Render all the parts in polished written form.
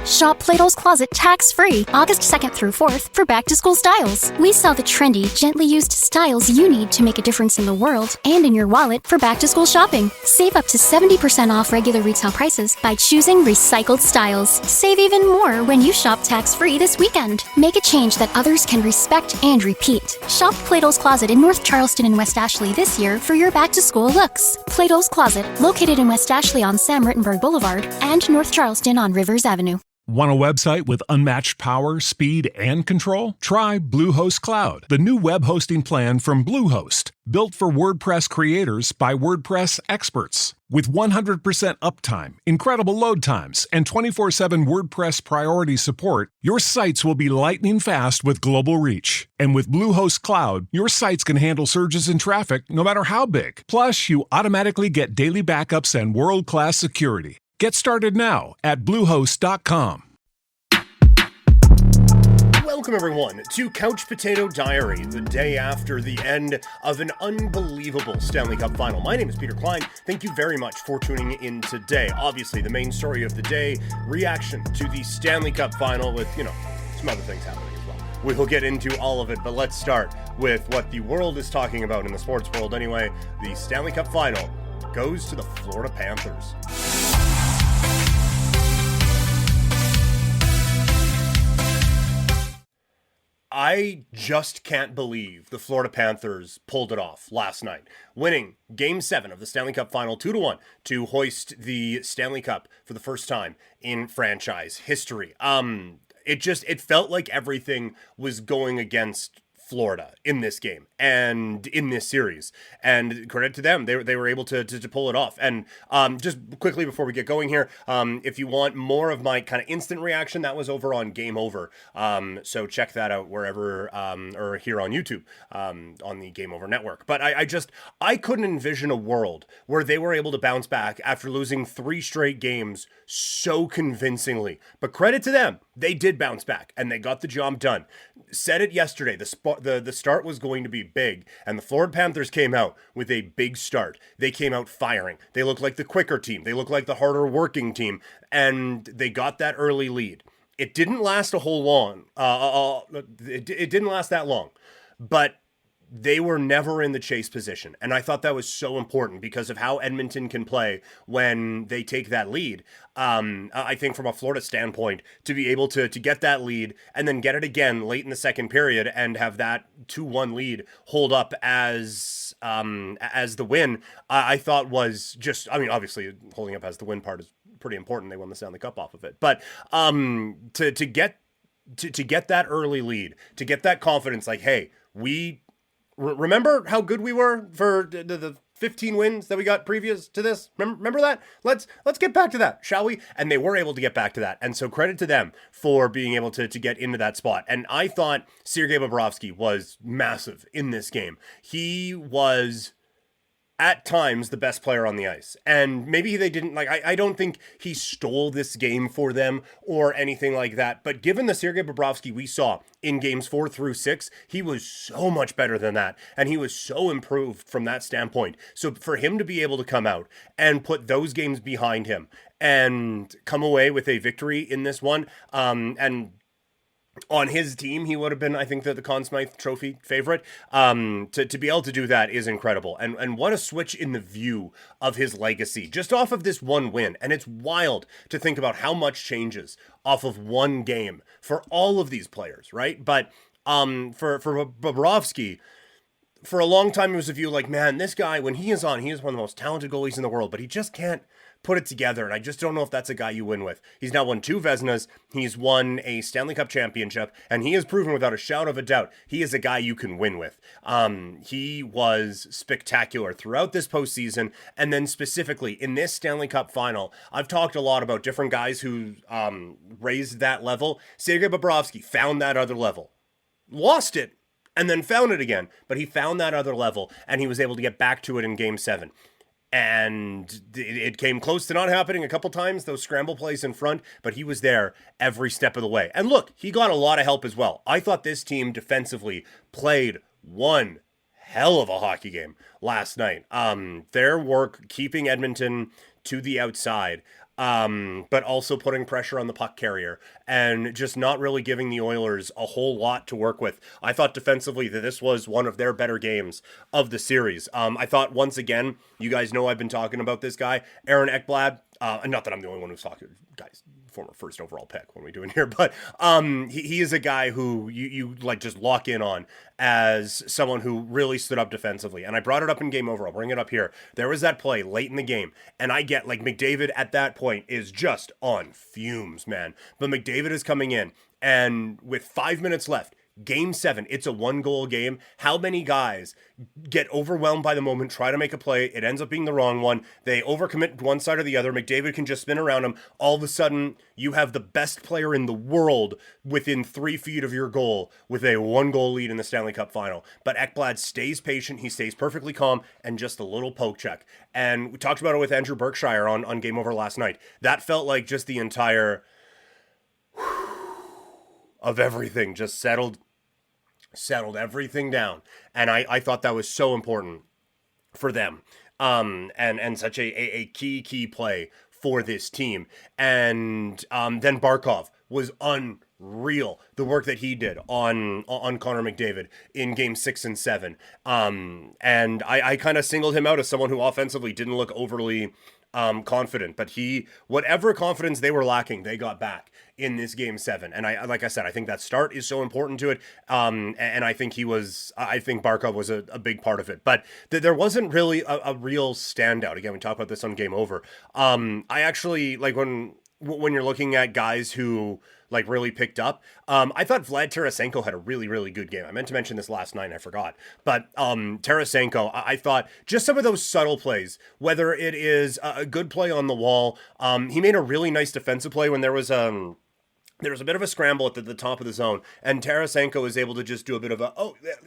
Shop Plato's Closet tax-free August 2nd through 4th for back-to-school styles. We sell the trendy, gently used styles you need to make a difference in the world and in your wallet for back-to-school shopping. Save up to 70% off regular retail prices by choosing recycled styles. Save even more when you shop tax-free this weekend. Make a change that others can respect and repeat. Shop Plato's Closet in North Charleston and West Ashley this year for your back-to-school looks. Plato's Closet, located in West Ashley on Sam Rittenberg Boulevard and North Charleston on Rivers Avenue. Want a website with unmatched power, speed, and control? Try Bluehost Cloud, the new web hosting plan from Bluehost, built for WordPress creators by WordPress experts. With 100% uptime, incredible load times, and 24/7 WordPress priority support, your sites will be lightning fast with global reach. And with Bluehost Cloud, your sites can handle surges in traffic no matter how big. Plus, you automatically get daily backups and world-class security. Get started now at Bluehost.com. Welcome, everyone, to Couch Potato Diary, the day after the end of an unbelievable Stanley Cup final. My name is Peter Klein. Thank you very much for tuning in today. Obviously, the main story of the day, reaction to the Stanley Cup final with, some other things happening as well. We'll get into all of it, but let's start with what the world is talking about in the sports world anyway. The Stanley Cup final goes to the Florida Panthers. I just can't believe the Florida Panthers pulled it off last night, winning Game 7 of the Stanley Cup Final 2-1 to hoist the Stanley Cup for the first time in franchise history. It felt like everything was going against Florida in this game and in this series, and credit to them, they were able to pull it off. And just quickly before we get going here, if you want more of my kind of instant reaction, that was over on Game Over, so check that out wherever, or here on YouTube, on the Game Over network. But I couldn't envision a world where they were able to bounce back after losing 3 straight games so convincingly. But credit to them, they did bounce back and they got the job done. Said it yesterday, the start was going to be big, and the Florida Panthers came out with a big start. They came out firing. They looked like the quicker team. They looked like the harder working team, and they got that early lead. It didn't last a whole long. It didn't last that long, but they were never in the chase position. And I thought that was so important because of how Edmonton can play when they take that lead. I think from a Florida standpoint, to be able to get that lead and then get it again late in the second period and have that 2-1 lead hold up as the win, I thought was just, obviously holding up as the win part is pretty important. They won the Stanley Cup off of it. But to get that early lead, to get that confidence, like, hey, remember how good we were for the 15 wins that we got previous to this? Remember that? Let's get back to that, shall we? And they were able to get back to that. And so credit to them for being able to get into that spot. And I thought Sergei Bobrovsky was massive in this game. He was at times the best player on the ice. And maybe they didn't, I don't think he stole this game for them or anything like that. But given the Sergei Bobrovsky we saw in games 4 through 6, he was so much better than that. And he was so improved from that standpoint. So for him to be able to come out and put those games behind him and come away with a victory in this one, and on his team, he would have been, I think, the Conn Smythe Trophy favorite. To be able to do that is incredible. And what a switch in the view of his legacy, just off of this one win. And it's wild to think about how much changes off of one game for all of these players, right? But for Bobrovsky, for a long time, it was a view like, man, this guy, when he is on, he is one of the most talented goalies in the world, but he just can't put it together, and I just don't know if that's a guy you win with. He's now won 2 Vezinas, he's won a Stanley Cup Championship, and he has proven without a shadow of a doubt he is a guy you can win with. He was spectacular throughout this postseason, and then specifically in this Stanley Cup final. I've talked a lot about different guys who raised that level. Sergei Bobrovsky found that other level. Lost it, and then found it again, but he found that other level, and he was able to get back to it in Game 7. And it came close to not happening a couple times, those scramble plays in front, but he was there every step of the way. And look, he got a lot of help as well. I thought this team defensively played one hell of a hockey game last night. Their work keeping Edmonton to the outside but also putting pressure on the puck carrier and just not really giving the Oilers a whole lot to work with. I thought defensively that this was one of their better games of the series. I thought once again, you guys know I've been talking about this guy, Aaron Ekblad. Not that I'm the only one who's talking, guys, former first overall pick, what are we doing here? But he is a guy who you like just lock in on as someone who really stood up defensively. And I brought it up in Game Over. I'll bring it up here. There was that play late in the game, and I get like McDavid at that point is just on fumes, man. But McDavid is coming in, and with 5 minutes left, Game 7, it's a 1-goal game. How many guys get overwhelmed by the moment, try to make a play, it ends up being the wrong one, they overcommit one side or the other, McDavid can just spin around him, all of a sudden you have the best player in the world within 3 feet of your goal with a 1-goal lead in the Stanley Cup final. But Ekblad stays patient, he stays perfectly calm, and just a little poke check. And we talked about it with Andrew Berkshire on Game Over last night. That felt like just the entire of everything just settled everything down. And I thought that was so important for them. And such a key play for this team. And then Barkov was unreal. The work that he did on Connor McDavid in game 6 and 7. And I kind of singled him out as someone who offensively didn't look overly confident, but whatever confidence they were lacking, they got back in this game 7. And like I said, I think that start is so important to it. And I think Barkov was a big part of it, but there wasn't really a real standout. Again, we talked about this on Game Over. I actually like when you're looking at guys who like really picked up. I thought Vlad Tarasenko had a really, really good game. I meant to mention this last night and I forgot. But Tarasenko, I thought just some of those subtle plays, whether it is a good play on the wall, he made a really nice defensive play when there was a bit of a scramble at the top of the zone, and Tarasenko is able to just do a bit of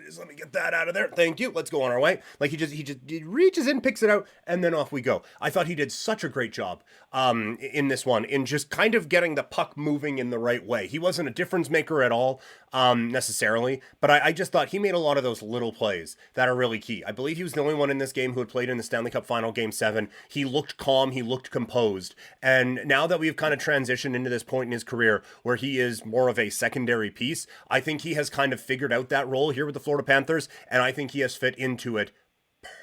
just let me get that out of there. Thank you. Let's go on our way. Like he reaches in, picks it out, and then off we go. I thought he did such a great job in this one in just kind of getting the puck moving in the right way. He wasn't a difference maker at all necessarily, but I just thought he made a lot of those little plays that are really key. I believe he was the only one in this game who had played in the Stanley Cup Final Game 7. He looked calm. He looked composed. And now that we've kind of transitioned into this point in his career where he is more of a secondary piece, I think he has kind of figured out that role here with the Florida Panthers, and I think he has fit into it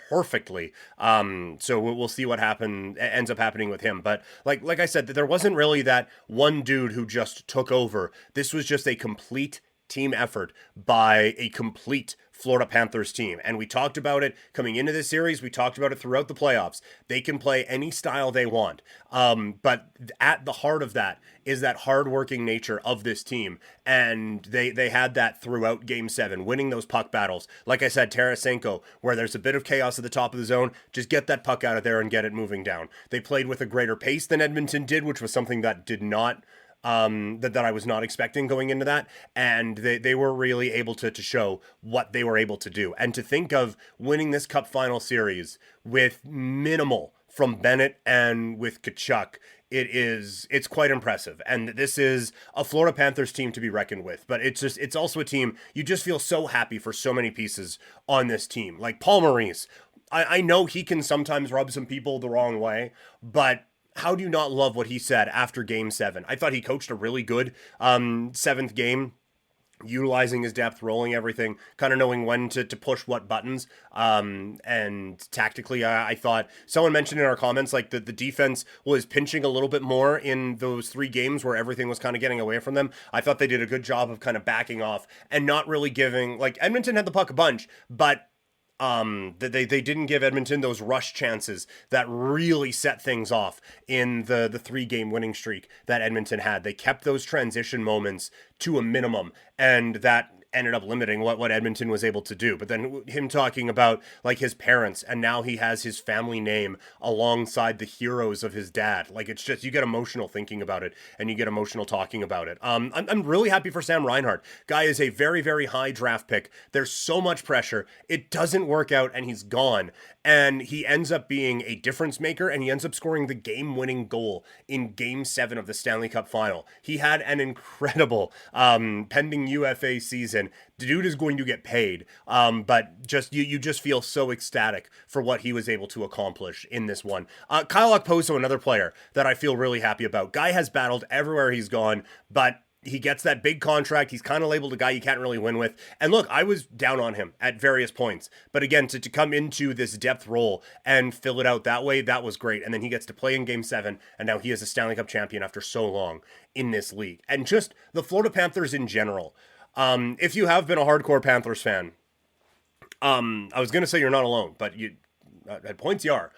perfectly. So we'll see what ends up happening with him. But like I said, there wasn't really that one dude who just took over. This was just a complete team effort by a complete Florida Panthers team. And we talked about it coming into this series. We talked about it throughout the playoffs. They can play any style they want. But at the heart of that is that hardworking nature of this team. And they had that throughout Game 7, winning those puck battles. Like I said, Tarasenko, where there's a bit of chaos at the top of the zone, just get that puck out of there and get it moving down. They played with a greater pace than Edmonton did, which was something that did not that I was not expecting going into that, and they were really able to show what they were able to do. And to think of winning this Cup Final Series with minimal from Bennett and with Tkachuk, it's quite impressive. And this is a Florida Panthers team to be reckoned with, but it's also a team you just feel so happy for so many pieces on this team. Like Paul Maurice, I know he can sometimes rub some people the wrong way, but how do you not love what he said after Game 7? I thought he coached a really good 7th game, utilizing his depth, rolling everything, kind of knowing when to push what buttons. And tactically, I thought someone mentioned in our comments, like the defense was pinching a little bit more in those 3 games where everything was kind of getting away from them. I thought they did a good job of kind of backing off and not really giving, like Edmonton had the puck a bunch, but they didn't give Edmonton those rush chances that really set things off in the 3-game winning streak that Edmonton had. They kept those transition moments to a minimum, and that ended up limiting what Edmonton was able to do. But then him talking about like his parents, and now he has his family name alongside the heroes of his dad. Like, it's just, you get emotional thinking about it, and you get emotional talking about it. I'm really happy for Sam Reinhart. Guy is a very, very high draft pick. There's so much pressure. It doesn't work out, and he's gone. And he ends up being a difference maker, and he ends up scoring the game-winning goal in Game 7 of the Stanley Cup Final. He had an incredible pending UFA season Edmonton. The dude is going to get paid, but just you just feel so ecstatic for what he was able to accomplish in this one. Kyle Okposo, another player that I feel really happy about. Guy has battled everywhere he's gone, but he gets that big contract. He's kind of labeled a guy you can't really win with. And look, I was down on him at various points. But again, to come into this depth role and fill it out that way, that was great. And then he gets to play in Game 7, and now he is a Stanley Cup champion after so long in this league. And just the Florida Panthers in general. If you have been a hardcore Panthers fan, I was going to say you're not alone, but you at points you are.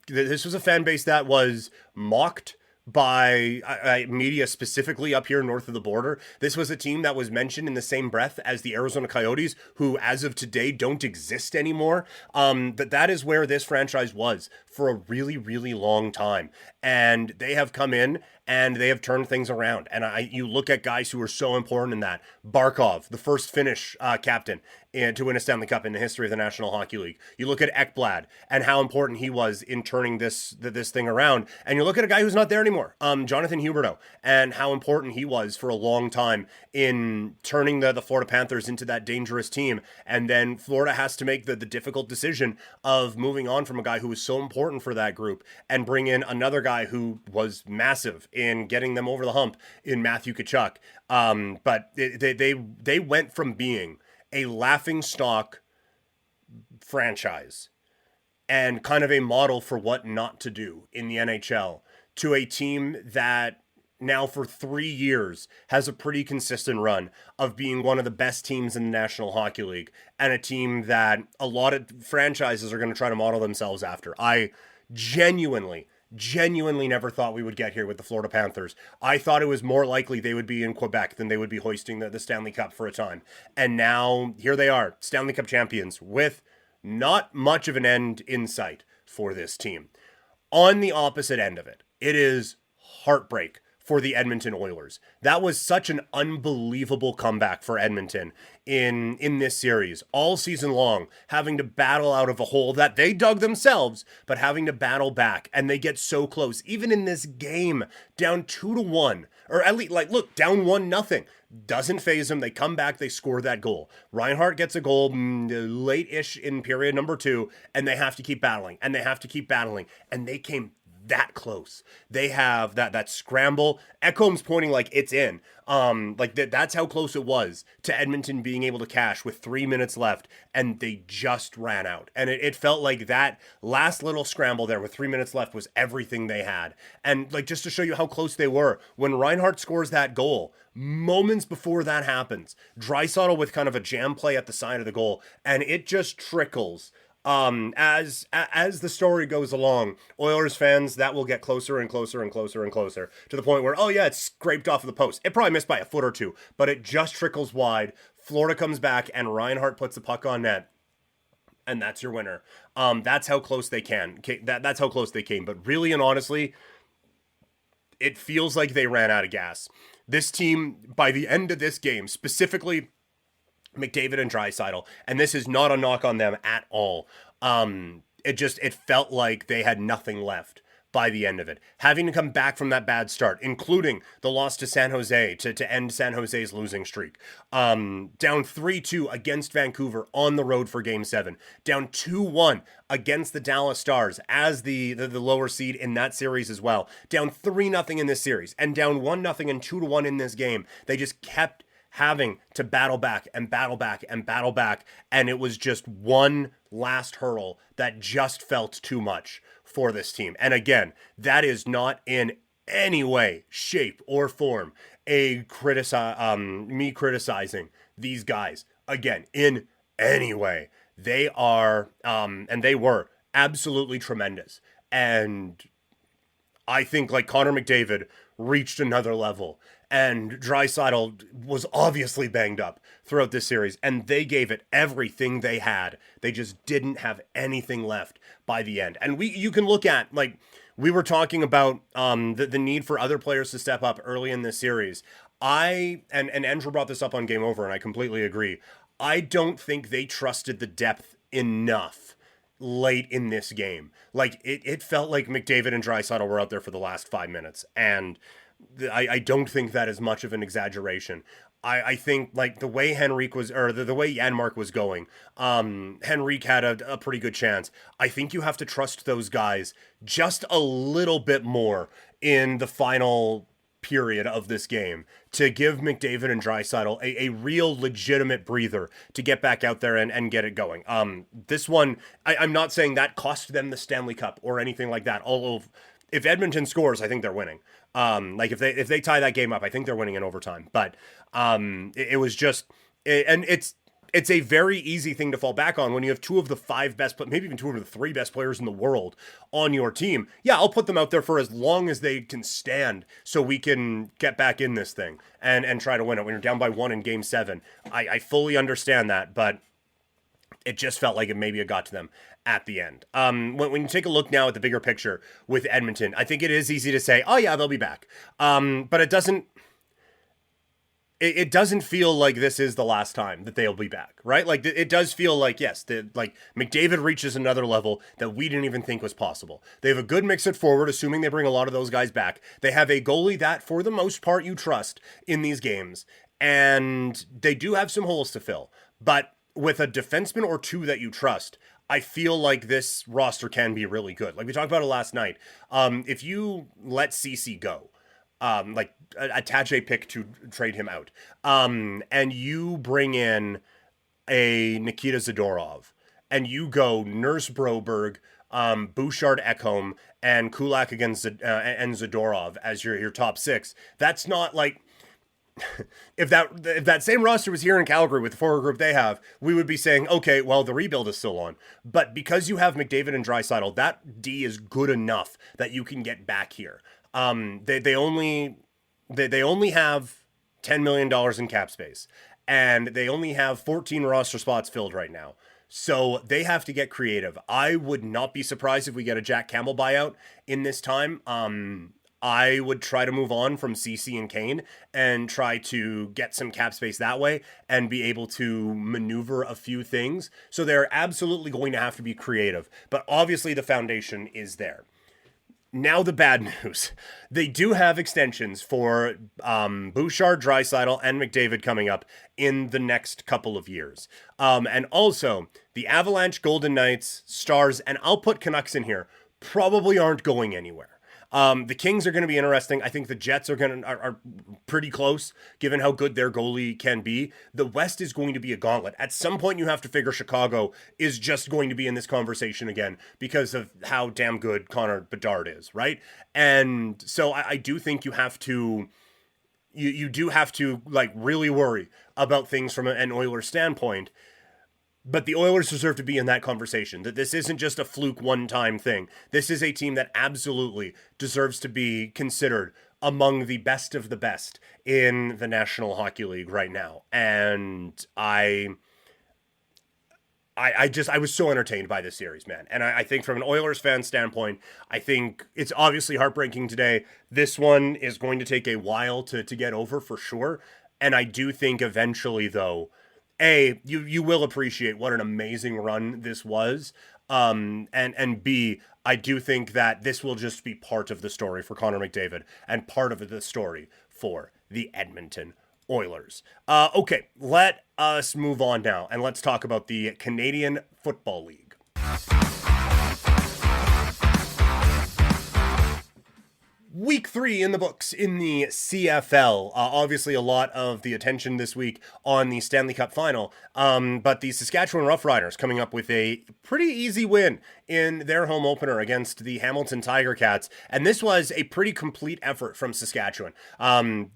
This was a fan base that was mocked by media specifically up here north of the border. This was a team that was mentioned in the same breath as the Arizona Coyotes, who as of today don't exist anymore. But that is where this franchise was for a really, really long time. And they have come in and they have turned things around. And you look at guys who are so important in that. Barkov, the first Finnish captain to win a Stanley Cup in the history of the National Hockey League. You look at Ekblad and how important he was in turning this thing around. And you look at a guy who's not there anymore, Jonathan Huberdeau, and how important he was for a long time in turning the Florida Panthers into that dangerous team. And then Florida has to make the difficult decision of moving on from a guy who was so important for that group and bring in another guy who was massive in getting them over the hump in Matthew Tkachuk. But they went from being a laughingstock franchise and kind of a model for what not to do in the NHL to a team that now for 3 years has a pretty consistent run of being one of the best teams in the National Hockey League, and a team that a lot of franchises are going to try to model themselves after. I genuinely never thought we would get here with the Florida Panthers. I thought it was more likely they would be in Quebec than they would be hoisting the Stanley Cup for a time. And now here they are, Stanley Cup champions, with not much of an end in sight for this team. On the opposite end of it, it is heartbreak for the Edmonton Oilers. That was such an unbelievable comeback for Edmonton in this series, all season long, having to battle out of a hole that they dug themselves, but having to battle back, and they get so close. Even in this game, down 2-1, or at least, look, down 1-0, doesn't phase them. They come back, they score that goal. Reinhart gets a goal late-ish in period number 2, and they have to keep battling, and they came that close. They have that scramble. Ekholm's pointing like it's in. That's how close it was to Edmonton being able to cash with 3 minutes left, and they just ran out. And it felt like that last little scramble there with 3 minutes left was everything they had. And just to show you how close they were, when Reinhart scores that goal, moments before that happens, Draisaitl with kind of a jam play at the side of the goal, and it just trickles. As the story goes along, Oilers fans, that will get closer and closer and closer and closer to the point where, oh yeah, it's scraped off of the post. It probably missed by a foot or two, but it just trickles wide. Florida comes back and Reinhart puts the puck on net. And that's your winner. That's how close they can. That's how close they came. But really and honestly, it feels like they ran out of gas. This team, by the end of this game, specifically McDavid and Draisaitl, and this is not a knock on them at all. It felt like they had nothing left by the end of it. Having to come back from that bad start, including the loss to San Jose to end San Jose's losing streak. Down 3-2 against Vancouver on the road for Game 7. Down 2-1 against the Dallas Stars as the lower seed in that series as well. Down 3-0 in this series, and down 1-0 and 2-1 in this game. They just kept having to battle back and battle back and battle back, and it was just one last hurl that just felt too much for this team. And again, that is not in any way, shape, or form me criticizing these guys. Again, in any way. They are, and they were absolutely tremendous. And I think Connor McDavid reached another level. And Draisaitl was obviously banged up throughout this series, and they gave it everything they had. They just didn't have anything left by the end. And you can look at, we were talking about the need for other players to step up early in this series. And Andrew brought this up on Game Over, and I completely agree. I don't think they trusted the depth enough late in this game. It felt like McDavid and Draisaitl were out there for the last 5 minutes, and I don't think that is much of an exaggeration. I think like the way Henrique was, or the way Janmark was going, Henrique had a pretty good chance. I think you have to trust those guys just a little bit more in the final period of this game to give McDavid and Draisaitl a real legitimate breather to get back out there and get it going. This one, I'm not saying that cost them the Stanley Cup or anything like that. Although if Edmonton scores, I think they're winning. Like if they tie that game up, I think they're winning in overtime. But it was just, and it's a very easy thing to fall back on when you have two of the five best, maybe even two of the three best players in the world on your team. Yeah, I'll put them out there for as long as they can stand so we can get back in this thing and try to win it. When you're down by 1 in game 7, I fully understand that, but it just felt like it maybe got to them at the end. When you take a look now at the bigger picture with Edmonton, I think it is easy to say, oh yeah, they'll be back. But it doesn't feel like this is the last time that they'll be back, right? Like it does feel like, yes, like McDavid reaches another level that we didn't even think was possible. They have a good mix at forward, assuming they bring a lot of those guys back. They have a goalie that, for the most part, you trust in these games. And they do have some holes to fill. But with a defenseman or two that you trust, I feel like this roster can be really good. Like we talked about it last night. If you let CC go, like attach a pick to trade him out, and you bring in a Nikita Zadorov, and you go Nurse Broberg, Bouchard Ekholm, and Kulak against and Zadorov as your top 6, that's not like... If that same roster was here in Calgary with the forward group they have, we would be saying, okay, well, the rebuild is still on. But because you have McDavid and Draisaitl, that D is good enough that you can get back here. They only have $10 million in cap space, and they only have 14 roster spots filled right now. So they have to get creative. I would not be surprised if we get a Jack Campbell buyout in this time. I would try to move on from CC and Kane and try to get some cap space that way and be able to maneuver a few things. So they're absolutely going to have to be creative, but obviously the foundation is there. Now the bad news. They do have extensions for Bouchard, Draisaitl, and McDavid coming up in the next couple of years. And also, the Avalanche, Golden Knights, Stars, and I'll put Canucks in here, probably aren't going anywhere. The Kings are going to be interesting. I think the Jets are pretty close, given how good their goalie can be. The West is going to be a gauntlet. At some point, you have to figure Chicago is just going to be in this conversation again because of how damn good Connor Bedard is, right? And so I do think you have to... You do have to like really worry about things from an Oilers standpoint. But the Oilers deserve to be in that conversation, that this isn't just a fluke one-time thing. This is a team that absolutely deserves to be considered among the best of the best in the National Hockey League right now. And I was so entertained by this series, man. And I think from an Oilers fan standpoint, I think it's obviously heartbreaking today. This one is going to take a while to get over for sure. And I do think eventually, though, you will appreciate what an amazing run this was. And B, I do think that this will just be part of the story for Connor McDavid and part of the story for the Edmonton Oilers. Okay, let us move on now and let's talk about the Canadian Football League. Week 3 in the books in the CFL. Obviously, a lot of the attention this week on the Stanley Cup final. But the Saskatchewan Roughriders coming up with a pretty easy win in their home opener against the Hamilton Tiger Cats. And this was a pretty complete effort from Saskatchewan.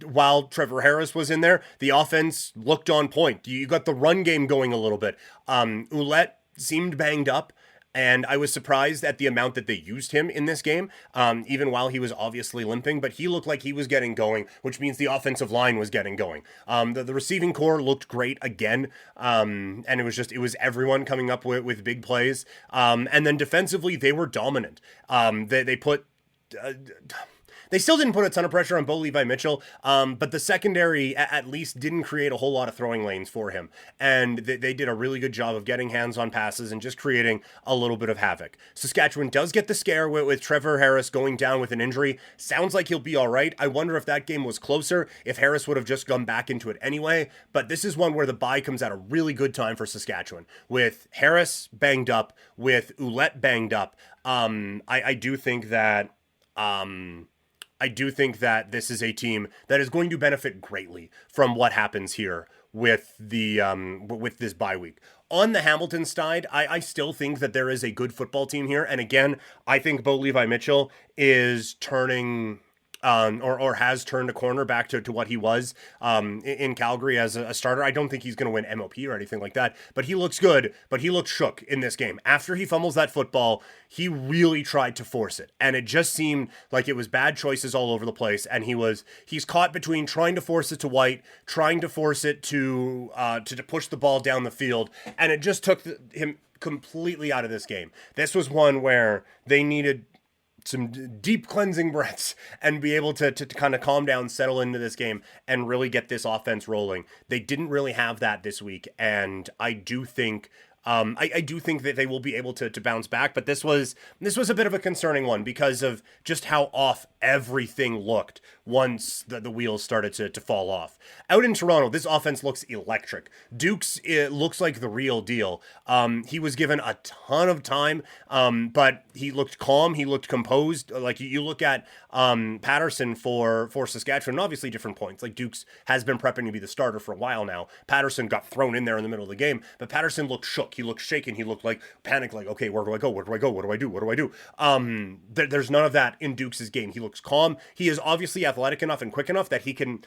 While Trevor Harris was in there, the offense looked on point. You got the run game going a little bit. Ouellette seemed banged up. And I was surprised at the amount that they used him in this game, even while he was obviously limping. But he looked like he was getting going, which means the offensive line was getting going. The receiving core looked great again. And it was everyone coming up with big plays. And then defensively, they were dominant. They They still didn't put a ton of pressure on Bo Levi Mitchell, but the secondary at least didn't create a whole lot of throwing lanes for him. And they did a really good job of getting hands on passes and just creating a little bit of havoc. Saskatchewan does get the scare with Trevor Harris going down with an injury. Sounds like he'll be all right. I wonder if that game was closer, if Harris would have just gone back into it anyway. But this is one where the bye comes at a really good time for Saskatchewan. With Harris banged up, with Ouellette banged up, I do think that this is a team that is going to benefit greatly from what happens here with this bye week. On the Hamilton side, I still think that there is a good football team here. And again, I think Bo Levi Mitchell is turning or has turned a corner back to what he was in Calgary as a starter. I don't think he's going to win MOP or anything like that, but he looks good, but he looked shook in this game. After he fumbles that football, he really tried to force it, and it just seemed like it was bad choices all over the place, and he's caught between trying to force it to White, trying to force it to push the ball down the field, and it just took him completely out of this game. This was one where they needed some deep cleansing breaths and be able to kind of calm down, settle into this game, and really get this offense rolling. They didn't really have that this week, and I do think I do think that they will be able to bounce back, but this was a bit of a concerning one because of just how off everything looked once the wheels started to fall off. Out in Toronto, this offense looks electric. Dukes, it looks like the real deal. He was given a ton of time, but he looked calm, he looked composed. Like you look at Patterson for Saskatchewan, obviously different points. Like Dukes has been prepping to be the starter for a while now. Patterson got thrown in there in the middle of the game, but Patterson looked shook. He looked shaken. He looked like panicked, like, okay, where do I go? Where do I go? What do I do? What do I do? There's none of that in Dukes' game. He looks calm. He is obviously athletic enough and quick enough that he can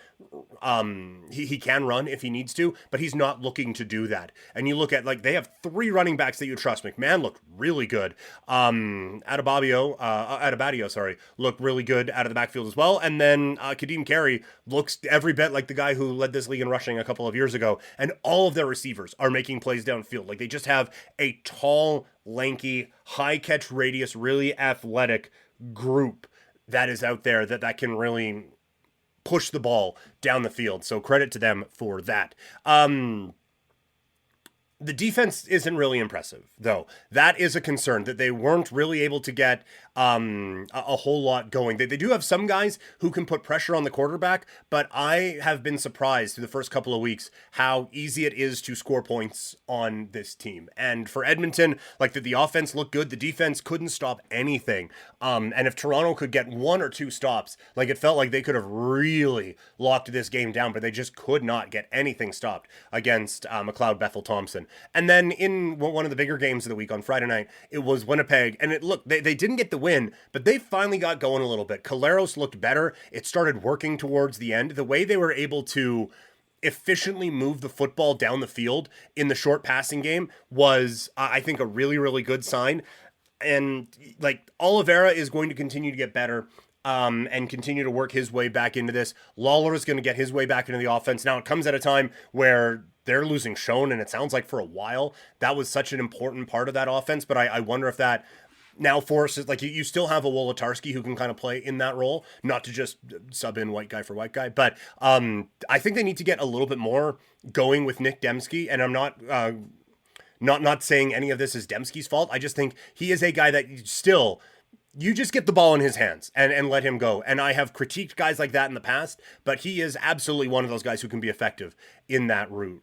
he can run if he needs to, but he's not looking to do that. And you look at, like, they have three running backs that you trust. McMahon looked really good. Adebayo, looked really good out of the backfield as well. And then Kadeem Carey looks every bit like the guy who led this league in rushing a couple of years ago. And all of their receivers are making plays downfield. Like, they just have a tall, lanky, high catch radius, really athletic group that is out there that can really push the ball down the field. So credit to them for that. The defense isn't really impressive, though. That is a concern, that they weren't really able to get a whole lot going. They do have some guys who can put pressure on the quarterback, but I have been surprised through the first couple of weeks how easy it is to score points on this team. And for Edmonton, like, the offense looked good. The defense couldn't stop anything. And if Toronto could get one or two stops, like, it felt like they could have really locked this game down, but they just could not get anything stopped against McLeod Bethel Thompson. And then in one of the bigger games of the week on Friday night, it was Winnipeg. And they didn't get the win, but they finally got going a little bit. Caleros looked better. It started working towards the end. The way they were able to efficiently move the football down the field in the short passing game was, I think, a really, really good sign. And, like, Oliveira is going to continue to get better. And continue to work his way back into this. Lawler is going to get his way back into the offense. Now, it comes at a time where they're losing Schoen, and it sounds like for a while that was such an important part of that offense. But I wonder if that now forces, like, you still have a Wolotarski who can kind of play in that role, not to just sub in white guy for white guy. But I think they need to get a little bit more going with Nick Dembski, and I'm not saying any of this is Dembski's fault. I just think he is a guy that you just get the ball in his hands and let him go. And I have critiqued guys like that in the past, but he is absolutely one of those guys who can be effective in that route,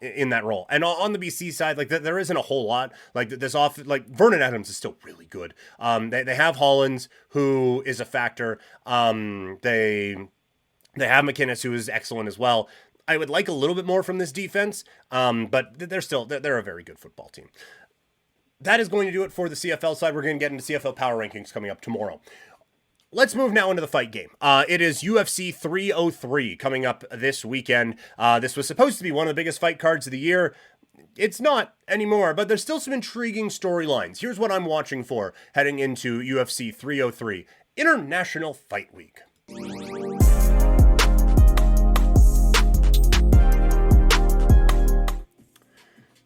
in that role. And on the BC side, like, there isn't a whole lot. Like, Vernon Adams is still really good. They have Hollins, who is a factor. They have McInnes, who is excellent as well. I would like a little bit more from this defense, but they're a very good football team. That is going to do it for the CFL side. We're going to get into CFL Power Rankings coming up tomorrow. Let's move now into the fight game. It is UFC 303 coming up this weekend. This was supposed to be one of the biggest fight cards of the year. It's not anymore, but there's still some intriguing storylines. Here's what I'm watching for heading into UFC 303, International Fight Week.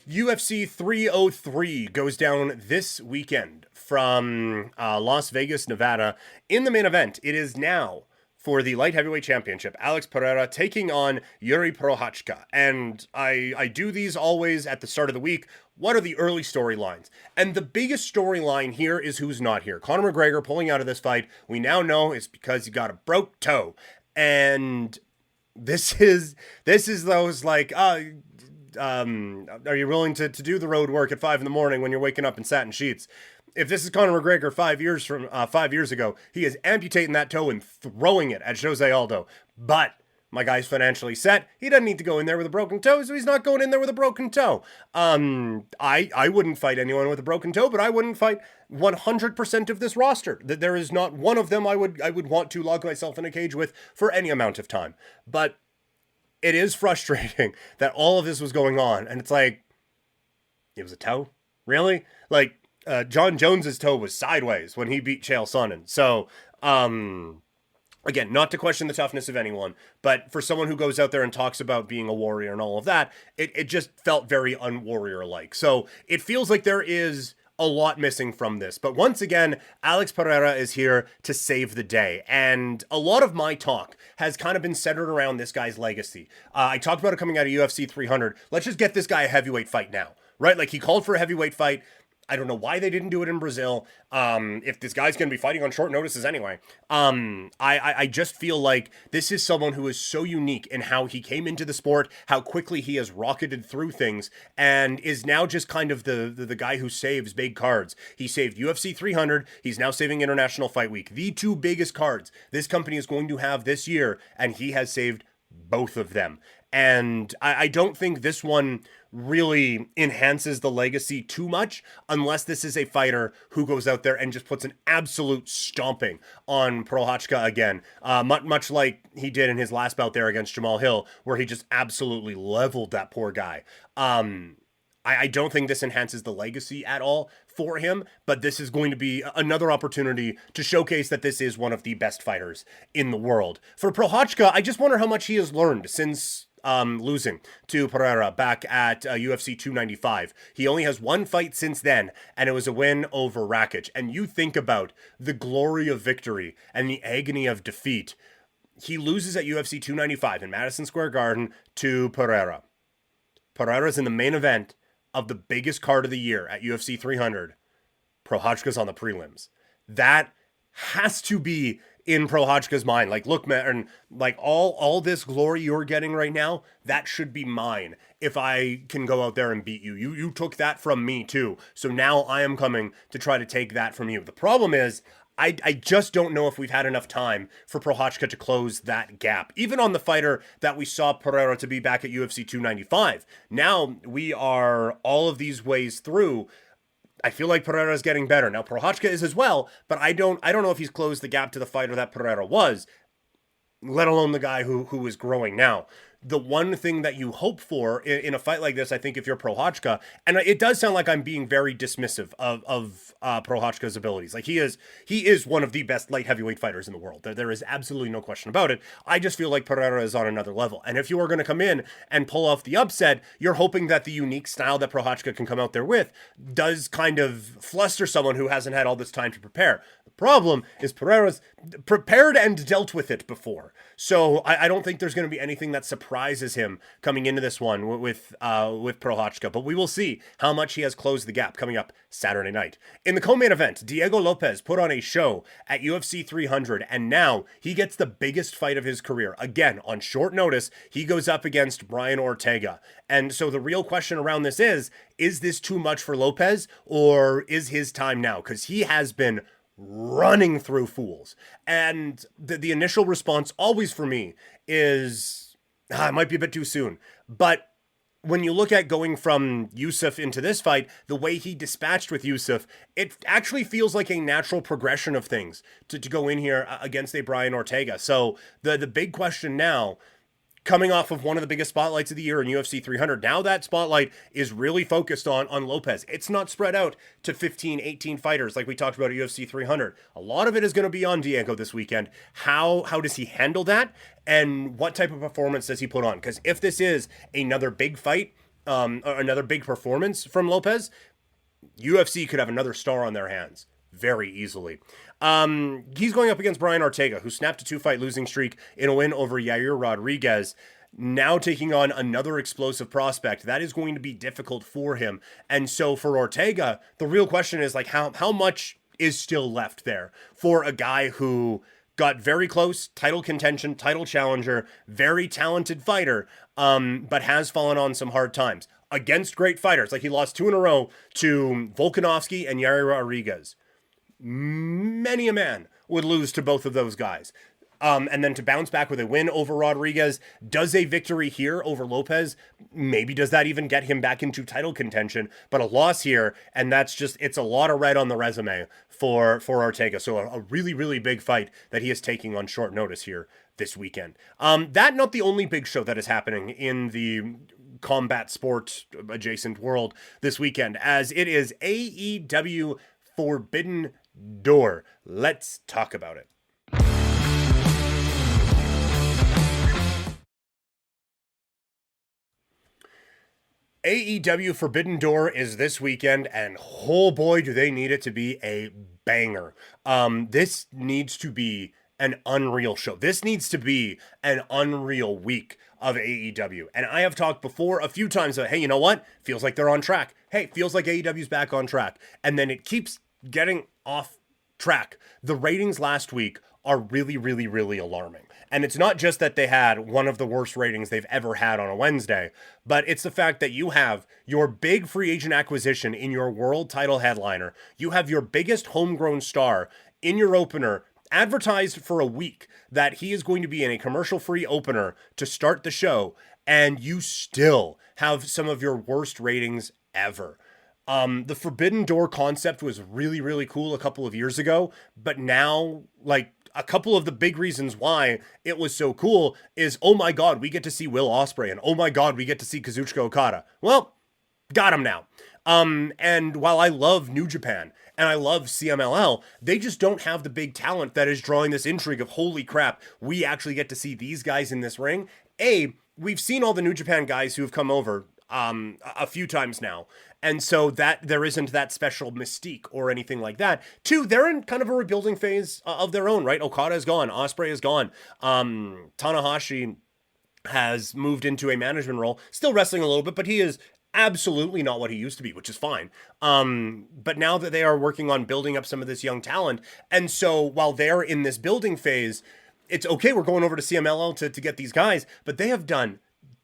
UFC 303 goes down this weekend. from Las Vegas, Nevada. In the main event, it is now for the light heavyweight championship, Alex Pereira taking on Yuri Prochazka. And I do these always at the start of the week. What are the early storylines? And the biggest storyline here is who's not here. Conor McGregor pulling out of this fight, we now know is because he got a broke toe. And this is those like, are you willing to do the road work at 5 a.m. when you're waking up in satin sheets? If this is Conor McGregor 5 years ago, he is amputating that toe and throwing it at Jose Aldo. But my guy's financially set. He doesn't need to go in there with a broken toe, so he's not going in there with a broken toe. I wouldn't fight anyone with a broken toe, but I wouldn't fight 100% of this roster. There is not one of them I would want to lock myself in a cage with for any amount of time. But it is frustrating that all of this was going on, and it's like, it was a toe? Really? Like, John Jones's toe was sideways when he beat Chael Sonnen. So, again, not to question the toughness of anyone, but for someone who goes out there and talks about being a warrior and all of that, it just felt very un-warrior-like. So it feels like there is a lot missing from this. But once again, Alex Pereira is here to save the day. And a lot of my talk has kind of been centered around this guy's legacy. I talked about it coming out of UFC 300. Let's just get this guy a heavyweight fight now, right? Like, he called for a heavyweight fight. I don't know why they didn't do it in Brazil. If this guy's going to be fighting on short notices anyway. I just feel like this is someone who is so unique in how he came into the sport, how quickly he has rocketed through things, and is now just kind of the guy who saves big cards. He saved UFC 300. He's now saving International Fight Week. The two biggest cards this company is going to have this year, and he has saved both of them. And I don't think this one really enhances the legacy too much unless this is a fighter who goes out there and just puts an absolute stomping on Prochazka again, much like he did in his last bout there against Jamal Hill, where he just absolutely leveled that poor guy. I don't think this enhances the legacy at all for him, but this is going to be another opportunity to showcase that this is one of the best fighters in the world. For Prochazka, I just wonder how much he has learned since losing to Pereira back at UFC 295. He only has one fight since then, and it was a win over Rakic. And you think about the glory of victory and the agony of defeat. He loses at UFC 295 in Madison Square Garden to Pereira. Pereira's in the main event of the biggest card of the year at UFC 300. Prochazka's on the prelims. That has to be in Prochazka's mind. Like, look, man, and like all this glory you're getting right now, that should be mine if I can go out there and beat you. You took that from me too. So now I am coming to try to take that from you. The problem is, I just don't know if we've had enough time for Prochazka to close that gap. Even on the fighter that we saw Pereira to be back at UFC 295. Now we are all of these ways through. I feel like Pereira is getting better. Now Prochazka is as well, but I don't know if he's closed the gap to the fighter that Pereira was, let alone the guy who is growing now. The one thing that you hope for in a fight like this, I think, if you're Prochazka, and it does sound like I'm being very dismissive of Prochazka's abilities. Like, he is one of the best light heavyweight fighters in the world. There is absolutely no question about it. I just feel like Pereira is on another level. And if you are going to come in and pull off the upset, you're hoping that the unique style that Prochazka can come out there with does kind of fluster someone who hasn't had all this time to prepare. The problem is Pereira's prepared and dealt with it before. So I don't think there's going to be anything that surprises him coming into this one with Prochazka. But we will see how much he has closed the gap coming up Saturday night. In the co-main event, Diego Lopez put on a show at UFC 300, and now he gets the biggest fight of his career. Again, on short notice, he goes up against Brian Ortega. And so the real question around this is this too much for Lopez, or is his time now? Because he has been running through fools. And the initial response always for me is, it might be a bit too soon. But when you look at going from Yusuf into this fight, the way he dispatched with Yusuf, it actually feels like a natural progression of things to go in here against a Brian Ortega. So the big question now, coming off of one of the biggest spotlights of the year in UFC 300, now that spotlight is really focused on Lopez. It's not spread out to 15, 18 fighters like we talked about at UFC 300. A lot of it is going to be on Diego this weekend. How does he handle that? And what type of performance does he put on? Because if this is another big fight, or another big performance from Lopez, UFC could have another star on their hands very easily. He's going up against Brian Ortega, who snapped a 2-fight losing streak in a win over Yair Rodriguez. Now taking on another explosive prospect, that is going to be difficult for him. And so for Ortega, the real question is like how much is still left there for a guy who got very close, title contention, title challenger, very talented fighter, but has fallen on some hard times against great fighters. Like he lost 2 in a row to Volkanovski and Yair Rodriguez. Many a man would lose to both of those guys. And then to bounce back with a win over Rodriguez, does a victory here over Lopez, maybe does that even get him back into title contention, but a loss here, and that's just, it's a lot of red on the resume for Ortega. So a really, really big fight that he is taking on short notice here this weekend. That not the only big show that is happening in the combat sport adjacent world this weekend, as it is AEW Forbidden Door. Let's talk about it. AEW Forbidden Door is this weekend, and oh boy, do they need it to be a banger. This needs to be an unreal show. This needs to be an unreal week of AEW. And I have talked before a few times that, hey, you know what? Feels like they're on track. Hey, feels like AEW's back on track. And then it keeps getting off track. The ratings last week are really, really, really alarming. And it's not just that they had one of the worst ratings they've ever had on a Wednesday, but it's the fact that you have your big free agent acquisition in your world title headliner. You have your biggest homegrown star in your opener advertised for a week that he is going to be in a commercial-free opener to start the show, and you still have some of your worst ratings ever. The Forbidden Door concept was really, really cool a couple of years ago, but now, like, a couple of the big reasons why it was so cool is, oh my God, we get to see Will Ospreay, and oh my God, we get to see Kazuchika Okada. Well, got him now. And while I love New Japan and I love CMLL, they just don't have the big talent that is drawing this intrigue of, holy crap, we actually get to see these guys in this ring. We've seen all the New Japan guys who have come over a few times now. And so that there isn't that special mystique or anything like that. 2, they're in kind of a rebuilding phase of their own, right? Okada is gone. Ospreay is gone. Tanahashi has moved into a management role, still wrestling a little bit, but he is absolutely not what he used to be, which is fine. But now that they are working on building up some of this young talent, and so while they're in this building phase, it's okay, we're going over to CMLL to get these guys, but they have done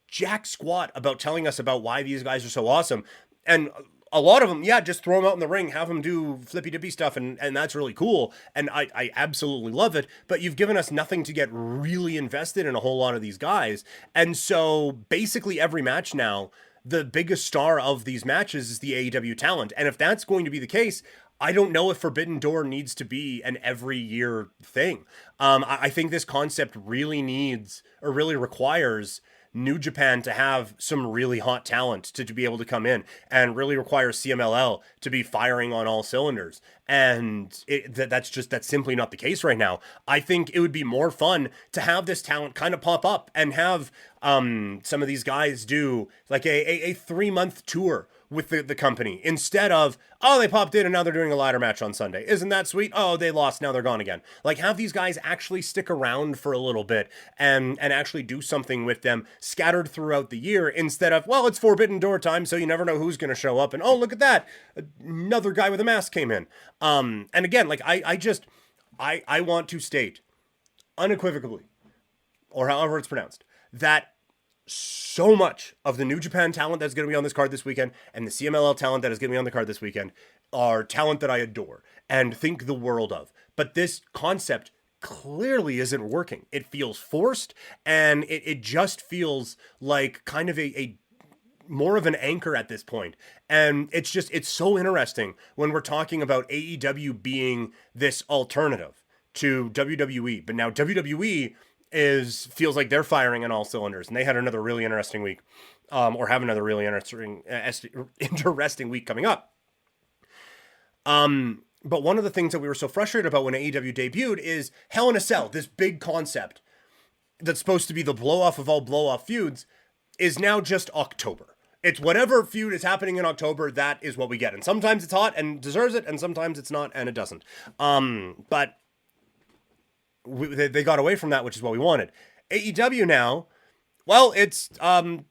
jack squat about telling us about why these guys are so awesome. And a lot of them, yeah, just throw them out in the ring, have them do flippy dippy stuff, and that's really cool. And I absolutely love it. But you've given us nothing to get really invested in a whole lot of these guys. And so basically every match now, the biggest star of these matches is the AEW talent. And if that's going to be the case, I don't know if Forbidden Door needs to be an every year thing. I think this concept really needs, or really requires, New Japan to have some really hot talent to be able to come in, and really requires CMLL to be firing on all cylinders. And that's simply not the case right now. I think it would be more fun to have this talent kind of pop up and have some of these guys do like a 3-month tour with the company, instead of, oh, they popped in and now they're doing a ladder match on Sunday. Isn't that sweet? Oh, they lost, now they're gone again. Like, have these guys actually stick around for a little bit and actually do something with them scattered throughout the year, instead of, well, it's Forbidden Door time, so you never know who's going to show up, and oh, look at that, another guy with a mask came in. And again, like, I want to state unequivocally, or however it's pronounced, that so much of the New Japan talent that's going to be on this card this weekend and the CMLL talent that is going to be on the card this weekend are talent that I adore and think the world of. But this concept clearly isn't working. It feels forced, and it just feels like kind of a more of an anchor at this point. And it's so interesting when we're talking about AEW being this alternative to WWE. But now WWE feels like they're firing on all cylinders, and they had another really interesting week, or have another really interesting week coming up. But one of the things that we were so frustrated about when AEW debuted is Hell in a Cell, this big concept that's supposed to be the blow-off of all blow-off feuds, is now just October. It's whatever feud is happening in October, that is what we get. And sometimes it's hot and deserves it, and sometimes it's not and it doesn't. But they got away from that, which is what we wanted. AEW now, well, it's time,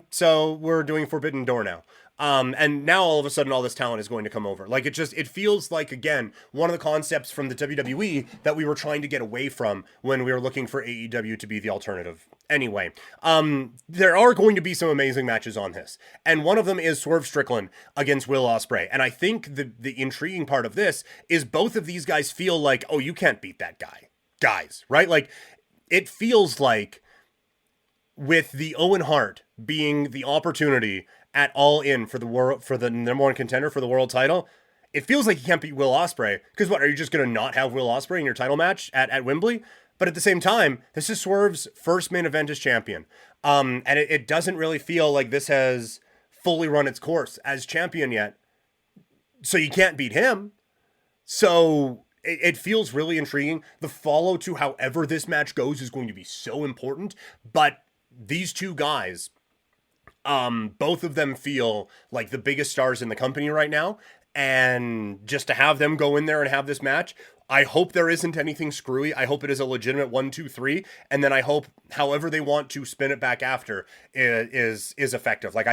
so we're doing Forbidden Door now. And now all of a sudden all this talent is going to come over. Like it feels like, again, one of the concepts from the WWE that we were trying to get away from when we were looking for AEW to be the alternative. Anyway, there are going to be some amazing matches on this. And one of them is Swerve Strickland against Will Ospreay. And I think the intriguing part of this is both of these guys feel like, oh, you can't beat that guys, right? Like it feels like with the Owen Hart being the opportunity at All In for the number one contender for the world title, it feels like you can't beat Will Ospreay. Because what, are you just going to not have Will Ospreay in your title match at Wembley? But at the same time, this is Swerve's first main event as champion. And it doesn't really feel like this has fully run its course as champion yet. So you can't beat him. So it feels really intriguing. The follow to however this match goes is going to be so important. But these two guys, both of them feel like the biggest stars in the company right now. And just to have them go in there and have this match, I hope there isn't anything screwy. I hope it is a legitimate 1, 2, 3. And then I hope however they want to spin it back after is effective. Like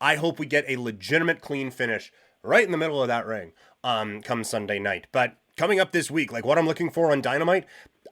I hope we get a legitimate clean finish right in the middle of that ring come Sunday night. But coming up this week, like what I'm looking for on Dynamite,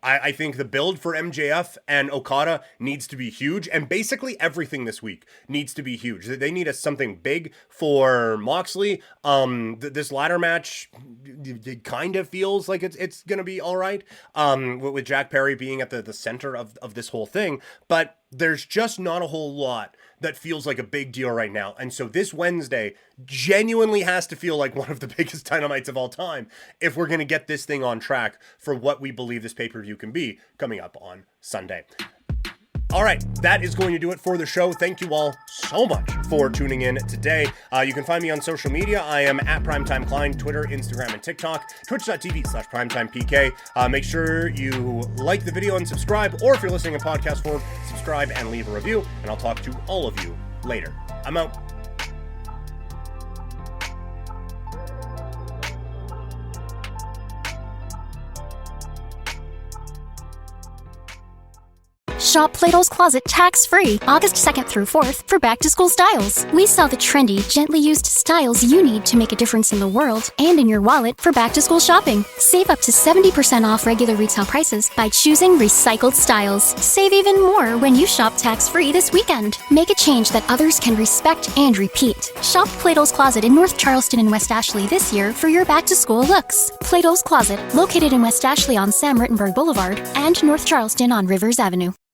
I think the build for MJF and Okada needs to be huge, and basically everything this week needs to be huge. They need something big for Moxley. This ladder match, it kind of feels like it's going to be all right, with Jack Perry being at the center of this whole thing, but there's just not a whole lot that feels like a big deal right now. And so this Wednesday genuinely has to feel like one of the biggest Dynamites of all time if we're going to get this thing on track for what we believe this pay-per-view can be coming up on Sunday. All right, that is going to do it for the show. Thank you all so much for tuning in today. You can find me on social media. I am at Primetime Klein, Twitter, Instagram, and TikTok, twitch.tv/primetimepk. Make sure you like the video and subscribe, or if you're listening in podcast form, subscribe and leave a review, and I'll talk to all of you later. I'm out. Shop Plato's Closet tax-free August 2nd through 4th for back-to-school styles. We sell the trendy, gently used styles you need to make a difference in the world and in your wallet for back-to-school shopping. Save up to 70% off regular retail prices by choosing recycled styles. Save even more when you shop tax-free this weekend. Make a change that others can respect and repeat. Shop Plato's Closet in North Charleston and West Ashley this year for your back-to-school looks. Plato's Closet, located in West Ashley on Sam Rittenberg Boulevard and North Charleston on Rivers Avenue.